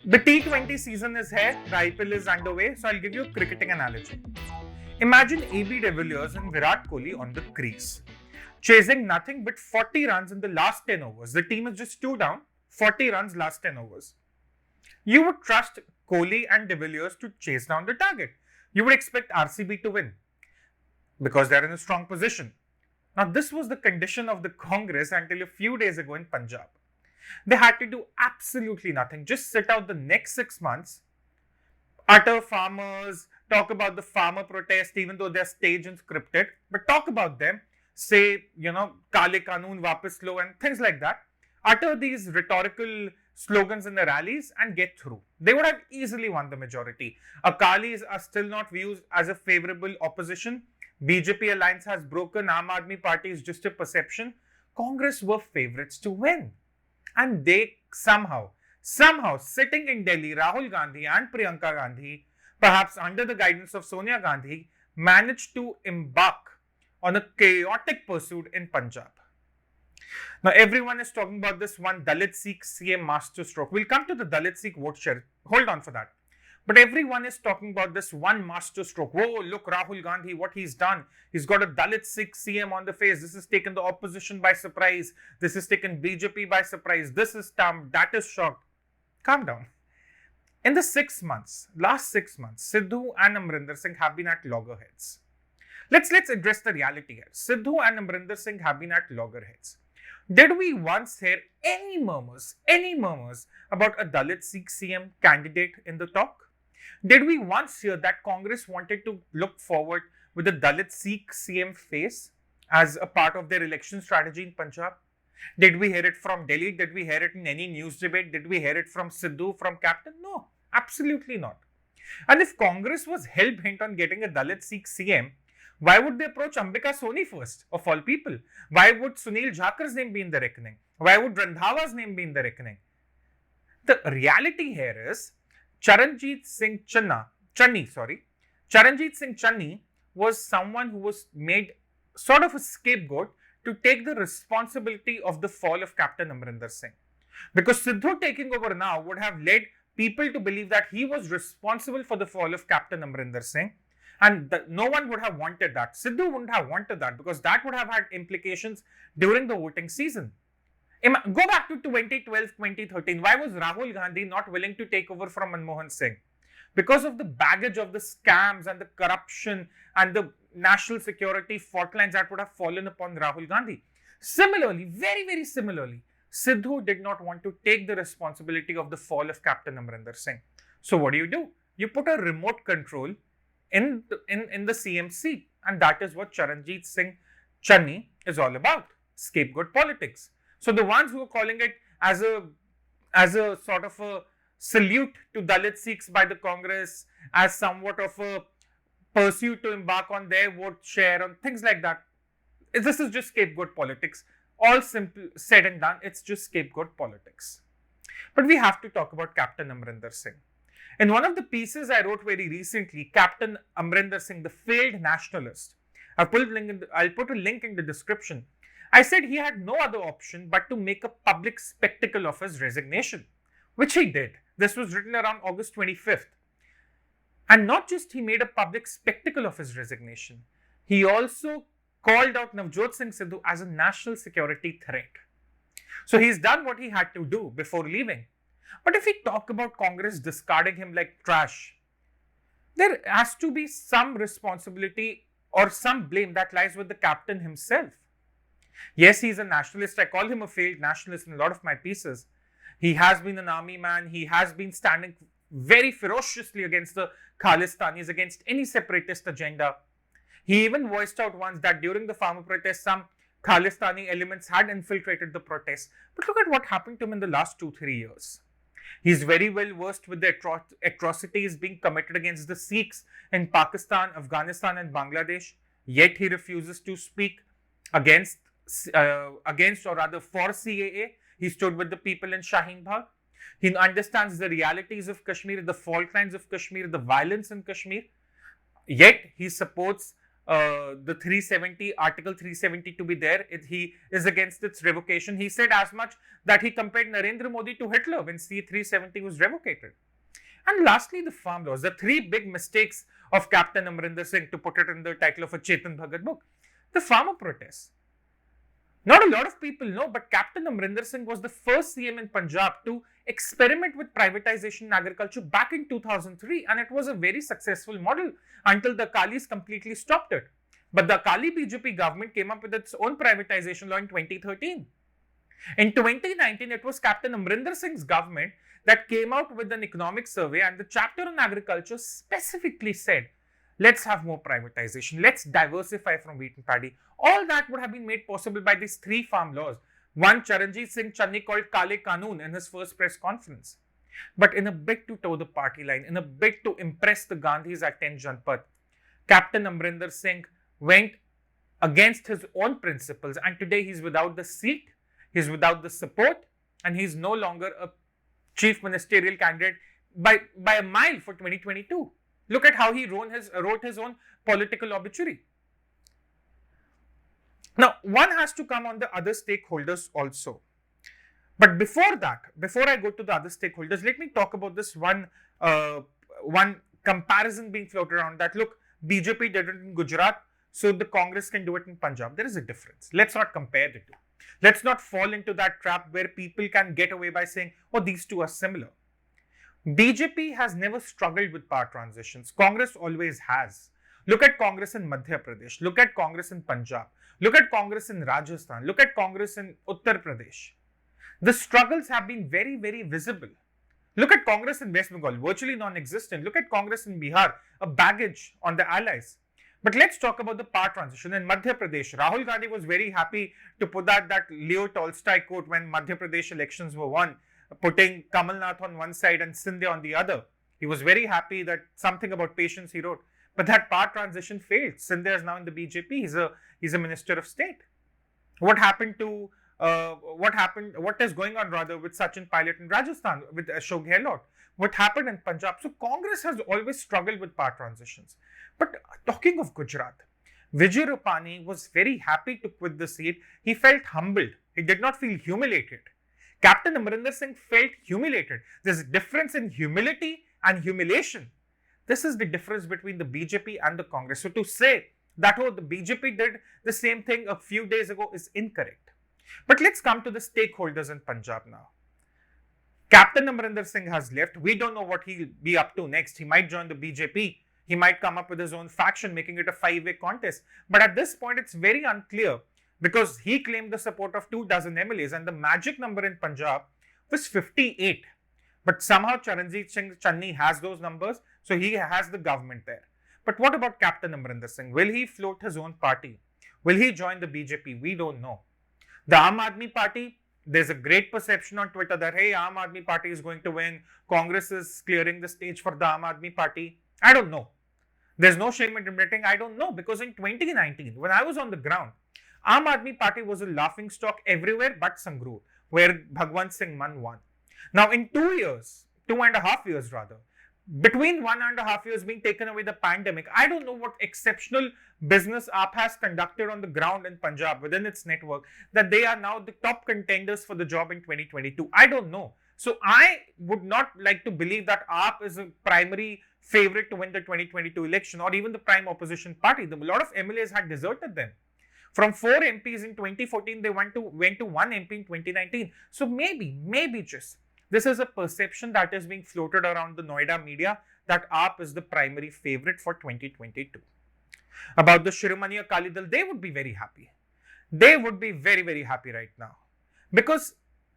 The T20 season is here, the IPL is underway, so I'll give you a cricketing analogy. Imagine AB de Villiers and Virat Kohli on the crease, chasing nothing but 40 runs in the last 10 overs. The team is just 2 down, 40 runs last 10 overs. You would trust Kohli and de Villiers to chase down the target. You would expect RCB to win because they're in a strong position. Now, this was the condition of the Congress until a few days ago in Punjab. They had to do absolutely nothing, just sit out the next 6 months, utter farmers, talk about the farmer protest, even though they're staged and scripted, but talk about them, say, Kale Kanoon Wapas Lo and things like that. Utter these rhetorical slogans in the rallies and get through. They would have easily won the majority. Akalis are still not viewed as a favorable opposition. BJP alliance has broken. Aam Aadmi Party is just a perception. Congress were favorites to win. And they somehow sitting in Delhi, Rahul Gandhi and Priyanka Gandhi, perhaps under the guidance of Sonia Gandhi, managed to embark on a chaotic pursuit in Punjab. Now, everyone is talking about this one Dalit Sikh CM masterstroke. We'll come to the Dalit Sikh vote share. Hold on for that. But everyone is talking about this one masterstroke. Whoa, look, Rahul Gandhi, what he's done. He's got a Dalit Sikh CM on the face. This has taken the opposition by surprise. This has taken BJP by surprise. This is stumped. That is shocked. Calm down. In the last 6 months, Sidhu and Amrinder Singh have been at loggerheads. Let's address the reality here. Sidhu and Amrinder Singh have been at loggerheads. Did we once hear any murmurs about a Dalit Sikh CM candidate in the talk? Did we once hear that Congress wanted to look forward with a Dalit Sikh CM face as a part of their election strategy in Punjab? Did we hear it from Delhi? Did we hear it in any news debate? Did we hear it from Sidhu, from Captain? No, absolutely not. And if Congress was hell-bent on getting a Dalit Sikh CM, why would they approach Ambika Soni first, of all people? Why would Sunil Jakar's name be in the reckoning? Why would Randhawa's name be in the reckoning? The reality here is, Charanjit Singh Channi was someone who was made sort of a scapegoat to take the responsibility of the fall of Captain Amrinder Singh. Because Sidhu taking over now would have led people to believe that he was responsible for the fall of Captain Amrinder Singh. And no one would have wanted that. Sidhu wouldn't have wanted that because that would have had implications during the voting season. Go back to 2012, 2013. Why was Rahul Gandhi not willing to take over from Manmohan Singh? Because of the baggage of the scams and the corruption and the national security fault lines that would have fallen upon Rahul Gandhi. Similarly, very, very similarly, Sidhu did not want to take the responsibility of the fall of Captain Amrinder Singh. So what do? You put a remote control in the CM seat, and that is what Charanjit Singh Channi is all about, scapegoat politics. So the ones who are calling it as a sort of a salute to Dalit Sikhs by the Congress, as somewhat of a pursuit to embark on their vote share and things like that, this is just scapegoat politics. All simple said and done, it's just scapegoat politics. But we have to talk about Captain Amrinder Singh. In one of the pieces I wrote very recently, Captain Amrinder Singh, the failed nationalist, I'll put a link in the description. I said he had no other option but to make a public spectacle of his resignation, which he did. This was written around August 25th. And not just he made a public spectacle of his resignation, he also called out Navjot Singh Sidhu as a national security threat. So he's done what he had to do before leaving. But if we talk about Congress discarding him like trash, there has to be some responsibility or some blame that lies with the captain himself. Yes, he's a nationalist. I call him a failed nationalist in a lot of my pieces. He has been an army man. He has been standing very ferociously against the Khalistanis, against any separatist agenda. He even voiced out once that during the farmer protest, some Khalistani elements had infiltrated the protest. But look at what happened to him in the last 2-3 years. He's very well versed with the atrocities being committed against the Sikhs in Pakistan, Afghanistan and Bangladesh. Yet he refuses to speak against or rather for CAA. He stood with the people in Shaheen Bagh. He understands the realities of Kashmir, the fault lines of Kashmir, the violence in Kashmir. Yet he supports the 370, Article 370 to be there. He is against its revocation. He said as much that he compared Narendra Modi to Hitler when C-370 was revocated. And lastly, the farm laws. The three big mistakes of Captain Amrinder Singh, to put it in the title of a Chetan Bhagat book. The farmer protests. Not a lot of people know, but Captain Amrinder Singh was the first CM in Punjab to experiment with privatization in agriculture back in 2003, and it was a very successful model until the Akalis completely stopped it. But the Akali BJP government came up with its own privatization law in 2013. In 2019, it was Captain Amrinder Singh's government that came out with an economic survey, and the chapter on agriculture specifically said, let's have more privatization, let's diversify from wheat and paddy. All that would have been made possible by these three farm laws. One Charanjit Singh Channi called Kale Kanun in his first press conference. But in a bid to toe the party line, in a bid to impress the Gandhis at 10 Janpath, Captain Amrinder Singh went against his own principles, and today he's without the seat, he's without the support, and he's no longer a chief ministerial candidate by a mile for 2022. Look at how he wrote his own political obituary. Now, one has to come on the other stakeholders also. But before that, before I go to the other stakeholders, let me talk about this one comparison being floated around that, look, BJP did it in Gujarat, so the Congress can do it in Punjab. There is a difference. Let's not compare the two. Let's not fall into that trap where people can get away by saying, oh, these two are similar. BJP has never struggled with power transitions. Congress always has. Look at Congress in Madhya Pradesh. Look at Congress in Punjab. Look at Congress in Rajasthan. Look at Congress in Uttar Pradesh. The struggles have been very, very visible. Look at Congress in West Bengal, virtually non-existent. Look at Congress in Bihar, a baggage on the allies. But let's talk about the power transition. In Madhya Pradesh, Rahul Gandhi was very happy to put out that Leo Tolstoy quote when Madhya Pradesh elections were won, putting Kamal Nath on one side and Sindhya on the other. He was very happy that something about patience he wrote. But that power transition failed. Sindhya is now in the BJP. He's a minister of state. What happened to what is going on rather with Sachin Pilot in Rajasthan, with Ashok Gehlot? What happened in Punjab? So Congress has always struggled with power transitions. But talking of Gujarat, Vijay Rupani was very happy to quit the seat. He felt humbled. He did not feel humiliated. Captain Amrinder Singh felt humiliated. There's a difference in humility and humiliation. This is the difference between the BJP and the Congress. So to say that, oh, the BJP did the same thing a few days ago is incorrect. But let's come to the stakeholders in Punjab now. Captain Amrinder Singh has left. We don't know what he'll be up to next. He might join the BJP. He might come up with his own faction, making it a five-way contest. But at this point, it's very unclear because he claimed the support of 24 MLAs and the magic number in Punjab was 58. But somehow Charanjit Singh Channi has those numbers, so he has the government there. But what about Captain Amrinder Singh? Will he float his own party? Will he join the BJP? We don't know. The Aam Aadmi Party, there's a great perception on Twitter that, hey, Aam Aadmi Party is going to win. Congress is clearing the stage for the Aam Aadmi Party. I don't know. There's no shame in admitting I don't know, because in 2019, when I was on the ground, Aam Aadmi Party was a laughing stock everywhere but Sangrur, where Bhagwant Singh Mann won. Now, in 2 years, 2.5 years rather, between 1.5 years being taken away the pandemic, I don't know what exceptional business AAP has conducted on the ground in Punjab within its network that they are now the top contenders for the job in 2022. I don't know. So I would not like to believe that AAP is a primary favorite to win the 2022 election or even the prime opposition party. A lot of MLAs had deserted them. From 4 MPs in 2014, they went to 1 MP in 2019. So maybe just this is a perception that is being floated around the Noida media that AAP is the primary favorite for 2022. About the Shiromani Akali Dal, they would be very happy. They would be very, very happy right now because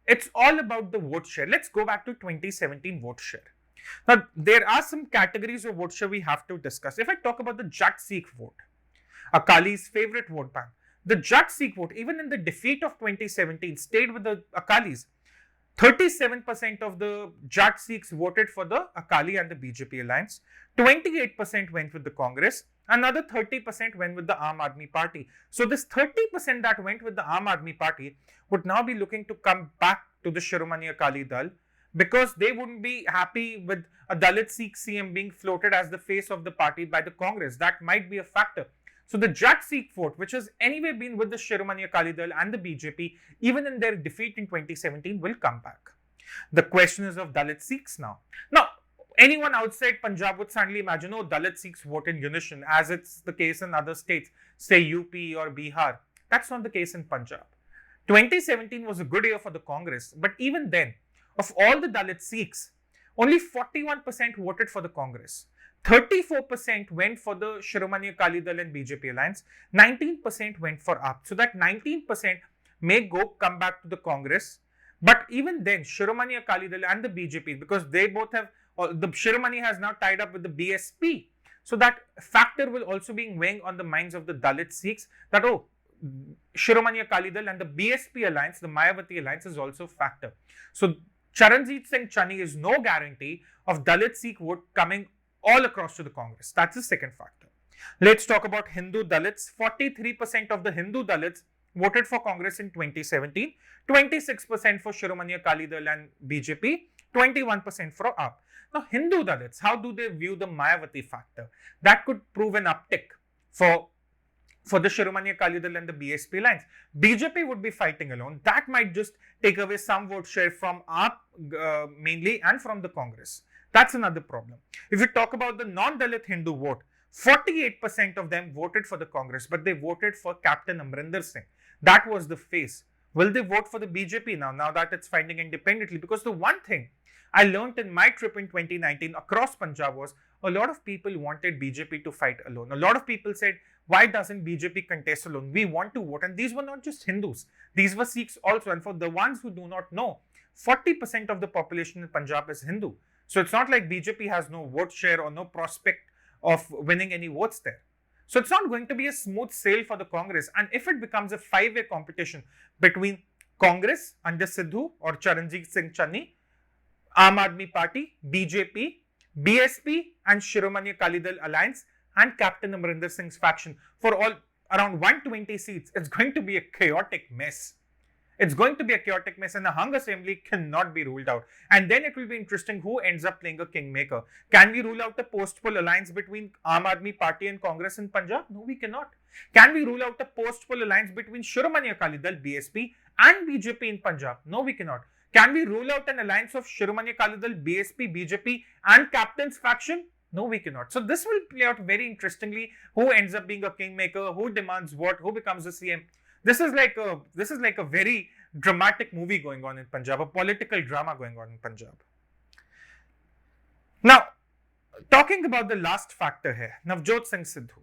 it's all about the vote share. Let's go back to 2017 vote share. Now, there are some categories of vote share we have to discuss. If I talk about the Jat Sikh vote, Akali's favorite vote bank, the Jat Sikh vote, even in the defeat of 2017, stayed with the Akalis. 37% of the Jat Sikhs voted for the Akali and the BJP alliance. 28% went with the Congress. Another 30% went with the Aam Aadmi Party. So this 30% that went with the Aam Aadmi Party would now be looking to come back to the Shiromani Akali Dal because they wouldn't be happy with a Dalit Sikh CM being floated as the face of the party by the Congress. That might be a factor. So the Jat Sikh vote, which has anyway been with the Shiromani Akali Dal and the BJP, even in their defeat in 2017, will come back. The question is of Dalit Sikhs now. Now, anyone outside Punjab would suddenly imagine, oh, Dalit Sikhs vote in unison, as it's the case in other states, say UP or Bihar. That's not the case in Punjab. 2017 was a good year for the Congress, but even then, of all the Dalit Sikhs, only 41% voted for the Congress. 34% went for the Shiromani Akali Dal and BJP alliance. 19% went for AAP. So that 19% may come back to the Congress. But even then, Shiromani Akali Dal and the BJP, because they both have, the Shiromani has now tied up with the BSP. So that factor will also be weighing on the minds of the Dalit Sikhs that, oh, Shiromani Akali Dal and the BSP alliance, the Mayawati alliance is also a factor. So Charanjit Singh Channi is no guarantee of Dalit Sikh vote coming all across to the Congress. That's the second factor. Let's talk about Hindu Dalits. 43% of the Hindu Dalits voted for Congress in 2017, 26% for Shiromani Akali Dal and BJP, 21% for AAP. Now, Hindu Dalits, how do they view the Mayawati factor? That could prove an uptick for the Shiromani Akali Dal and the BSP lines. BJP would be fighting alone. That might just take away some vote share from AAP mainly and from the Congress. That's another problem. If you talk about the non-Dalit Hindu vote, 48% of them voted for the Congress, but they voted for Captain Amrinder Singh. That was the face. Will they vote for the BJP now that it's fighting independently? Because the one thing I learned in my trip in 2019 across Punjab was a lot of people wanted BJP to fight alone. A lot of people said, why doesn't BJP contest alone? We want to vote. And these were not just Hindus. These were Sikhs also. And for the ones who do not know, 40% of the population in Punjab is Hindu. So it's not like BJP has no vote share or no prospect of winning any votes there. So it's not going to be a smooth sail for the Congress. And if it becomes a five-way competition between Congress under Sidhu or Charanjit Singh Channi, Aam Aadmi Party, BJP, BSP and Shiromani Akali Dal alliance and Captain Amrinder Singh's faction for all around 120 seats, it's going to be a chaotic mess. It's going to be a chaotic mess and the hung assembly cannot be ruled out. And then it will be interesting who ends up playing a kingmaker. Can we rule out a post-poll alliance between Aam Aadmi Party and Congress in Punjab? No, we cannot. Can we rule out a post-poll alliance between Shiromani Akali Dal, BSP and BJP in Punjab? No, we cannot. Can we rule out an alliance of Shiromani Akali Dal, BSP, BJP and Captain's faction? No, we cannot. So this will play out very interestingly. Who ends up being a kingmaker? Who demands what? Who becomes the CM? This is like a very dramatic movie going on in Punjab, a political drama going on in Punjab. Now, talking about the last factor here, Navjot Singh Sidhu.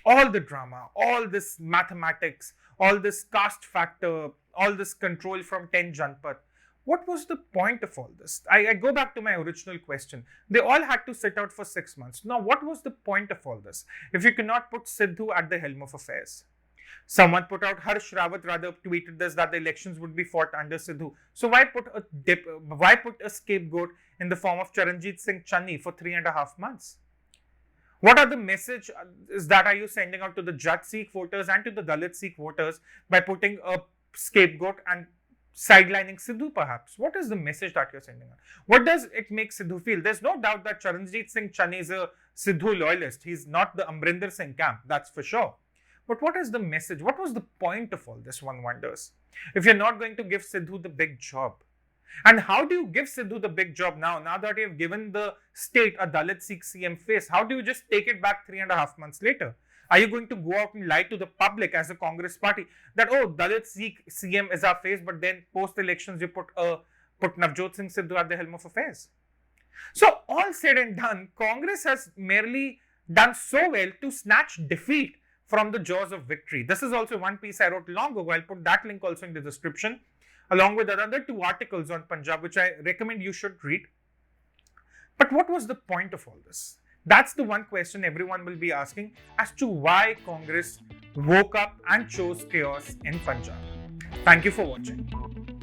All the drama, all this mathematics, all this caste factor, all this control from 10 Janpat. What was the point of all this? I go back to my original question. They all had to sit out for 6 months. Now, what was the point of all this? If you cannot put Sidhu at the helm of affairs. Someone put out, Harsh Rawat rather tweeted this, that the elections would be fought under Sidhu. So why put a scapegoat in the form of Charanjit Singh Channi for 3.5 months? What are the messages that are you sending out to the Jat Sikh voters and to the Dalit Sikh voters by putting a scapegoat and sidelining Sidhu perhaps? What is the message that you're sending out? What does it make Sidhu feel? There's no doubt that Charanjit Singh Channi is a Sidhu loyalist. He's not the Amrinder Singh camp, that's for sure. But what is the message? What was the point of all this, one wonders? If you're not going to give Sidhu the big job. And how do you give Sidhu the big job now that you've given the state a Dalit Sikh CM face? How do you just take it back 3.5 months later? Are you going to go out and lie to the public as a Congress party that, oh, Dalit Sikh CM is our face, but then post-elections you put Navjot Singh Sidhu at the helm of affairs? So all said and done, Congress has merely done so well to snatch defeat from the jaws of victory. This is also one piece I wrote long ago. I'll put that link also in the description, along with another 2 articles on Punjab, which I recommend you should read. But what was the point of all this? That's the one question everyone will be asking as to why Congress woke up and chose chaos in Punjab. Thank you for watching.